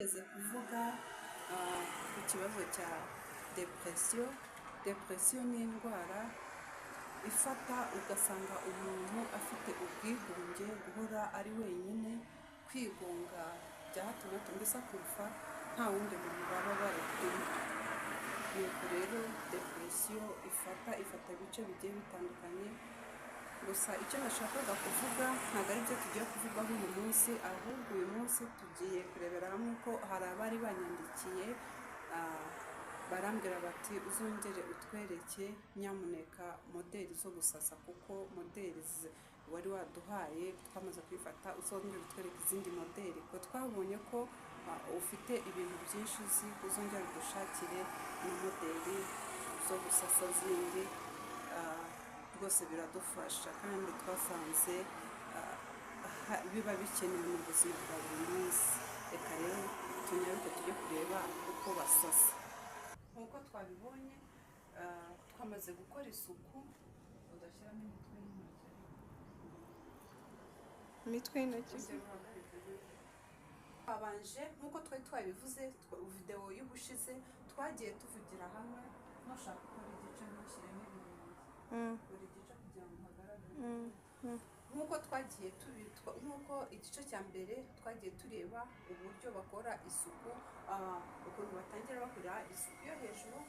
Tugeze kuvuga ku kibazo cya depresiyo. Depresiyo ni indwara ifata ugasanga umuntu afite ubwigunge, guhora ari wenyine, kwigunga bya hato na hato, mbese akumva nta wundi muntu baba bari kumwe. Nuko rero depresiyo ifata ibice bigiye bitandukanye, gusa icyo nashakaga kuvuga ntabwo ari byo tugiye kuvugaho uyu munsi, ahubwo uyu munsi tugiye kurebera hamwe ko hari abari banyandikiye barambwira bati uzongere utwereke nyamuneka modeli zo gusasa, kuko modeli wari waduhaye twamaze kwifata, uzongere utwereke izindi modeli, ko twabonye ko ufite ibintu byinshi uzi, uzongere udushakire na modeli zo gusasa zindi. Rwose biradufasha kandi twasanze biba bikenewe mu buzima bwa buri munsi. Reka rero tunyaruke tujye kureba uko basasa. Nk'uko twabibonye twamaze gukora isuku, udashyiramo imitwe y'intoki. Twabanje nk'uko twari twabivuze, videwo y'ubushize twagiye tuvugira hamwe, nushaka gukora igice ntushyiremo ibirenge, buri gice kugira ngo hagaragare. Nk'uko twagiye nk'uko igice cya mbere twagiye tureba uburyo bakora isuku, ukuntu batangira bakora isuku yo hejuru,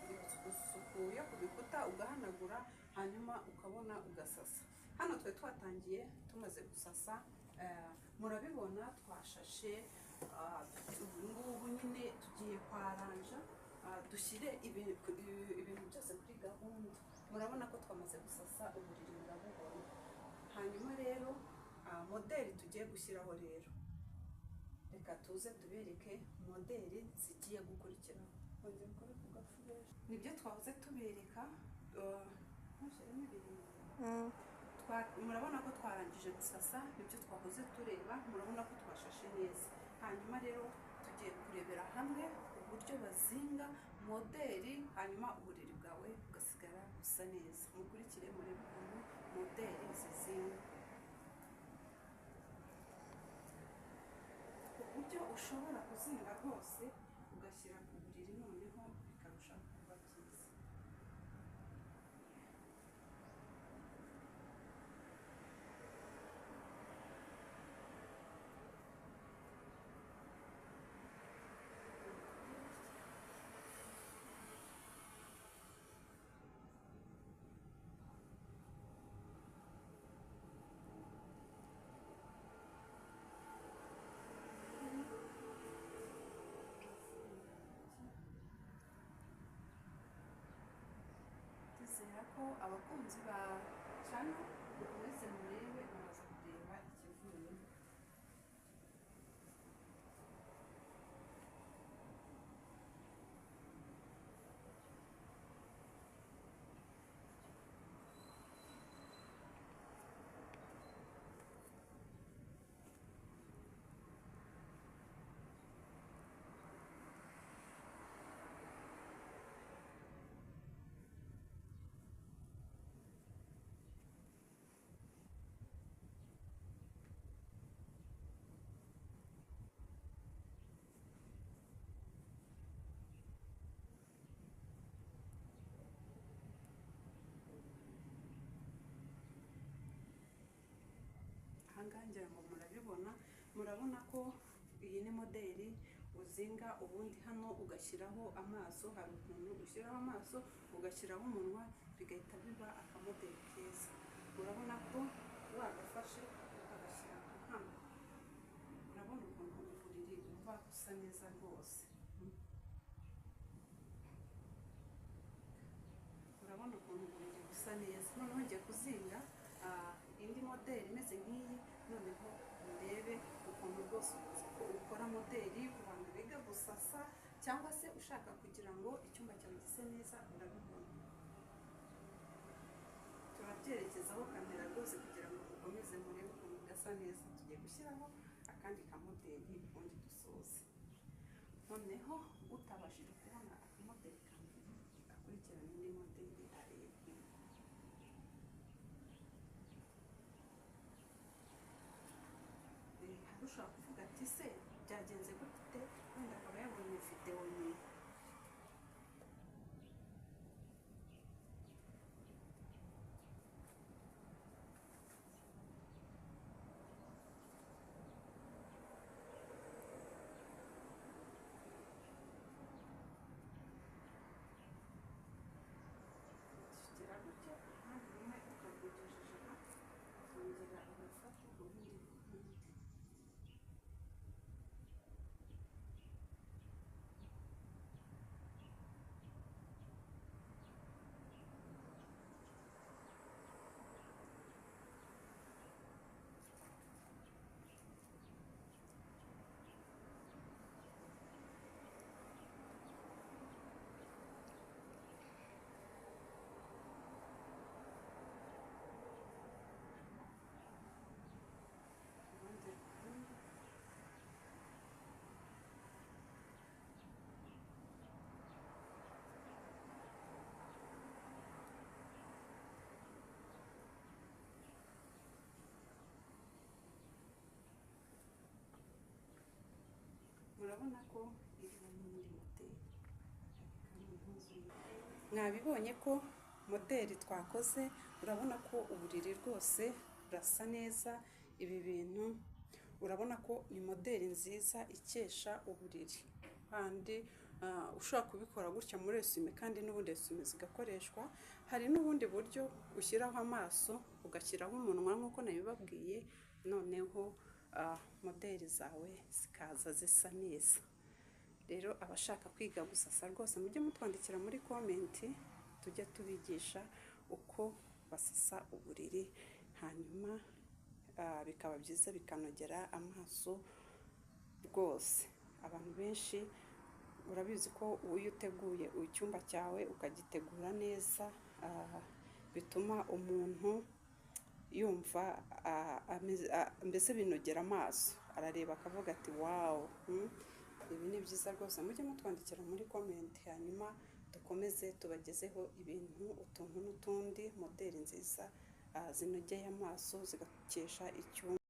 isuku yo ku bikuta ugahanagura, hanyuma ukabona ugasasa. Hano twari twatangiye tumaze gusasa, murabibona twashashe. Ubu ngubu nyine tugiye kwaranja, dushyire ibintu byose kuri gahunda. Murabona ko twamaze gusasa uburiri, murabubona. Hanyuma rero modeli tugiye gushyiraho rero, reka tuze tubereke modeli zigiye gukurikiraho. Nibyo twahoze tubereka, murabona ko twarangije gusasa, nibyo twahoze tureba, murabona ko twashashe neza. Hanyuma rero tugiye kurebera hamwe uburyo bazinga modeli, hanyuma uburiri bwawe bugasigara busa neza. Mukurikire murebe ukuntu modeli zizinga, uburyo ushobora kuzinga rwose ugashyira ku buriri, noneho bikarushaho kuba byiza. Ndizera ko abakunzi ba channel mukomeze murebe, muraza kureba ikivuyemo. Ahangaha ngira ngo murabibona, murabona ko iyi ni modeli uzinga, ubundi hano ugashyiraho amaso, hari ukuntu ushyiraho amaso ugashyiraho umunwa, bigahita biba akamodeli keza. Murabona ko wagafashe ukagashyira hano, murabona ukuntu uburiri buba busa neza rwose. Murabona ukuntu uburiri busa neza. Noneho ngiye kuzinga indi modeli imeze nk'iyi, noneho murebe ukuntu rwose ukora modeli ku bantu biga gusasa, cyangwa se ushaka kugira ngo icyumba cyawe gise neza. Urabibona, turabyerekezaho kamera rwose kugira ngo ukomeze murebe ukuntu gasa neza. Tugiye gushyiraho akandi kamodeli ubundi dusoze. Noneho utabashije kubona akamodeli ka mbere, akurikirana indi modeli arebe. Ushobora kuvuga ati se byagenze gute, wenda urabona ko iriho n'indi modeli. Mwabibonye ko modeli twakoze, urabona ko uburiri rwose burasa neza. Ibi bintu urabona ko ni modeli nziza ikesha uburiri, kandi ushobora kubikora gutya muri esume, kandi n'ubundi esume zigakoreshwa. Hari n'ubundi buryo ushyiraho amaso ugashyiraho umunwa nk'uko nabibabwiye, noneho modeli zawe zikaza zisa neza. Rero abashaka kwiga gusasa rwose mujye mutwandikira muri komenti, tujye tubigisha uko basasa uburiri, hanyuma bikaba byiza bikanogera amaso rwose. Abantu benshi urabizi ko iyo uteguye icyumba cyawe ukagitegura neza, bituma umuntu yumva mbese binogera amaso, arareba akavuga ati wawu, ibi ni byiza rwose. Mujye mutwandikira muri komenti, hanyuma dukomeze tubagezeho ibintu utuntu n'utundi, modeli nziza zinogeye amaso zigakesha icyumba.